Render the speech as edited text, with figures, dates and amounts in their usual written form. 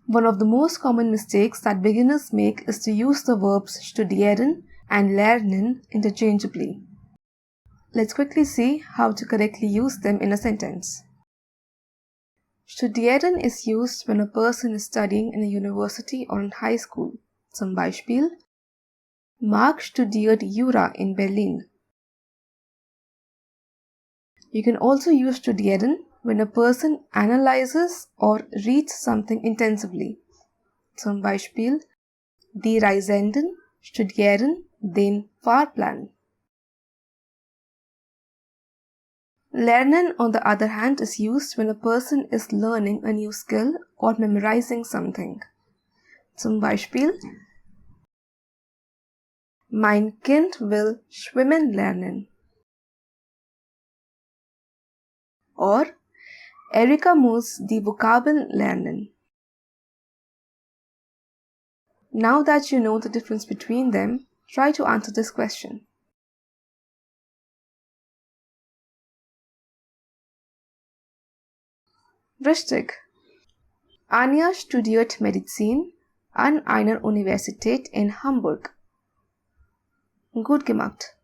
One of the most common mistakes that beginners make is to use the verbs studieren and lernen interchangeably. Let's quickly see how to correctly use them in a sentence. Studieren is used when a person is studying in a university or in high school. Zum Beispiel: Marc studiert Jura in Berlin. You can also use studieren when a person analyzes or reads something intensively. Zum Beispiel: Die Reisenden studieren den Fahrplan. Lernen, on the other hand, is used when a person is learning a new skill or memorizing something. Zum Beispiel: Mein Kind will schwimmen lernen. Or Erika muss die Vokabeln lernen. Now that you know the difference between them, try to answer this question. Richtig. Anja studiert Medizin an einer Universität in Hamburg. Gut gemacht.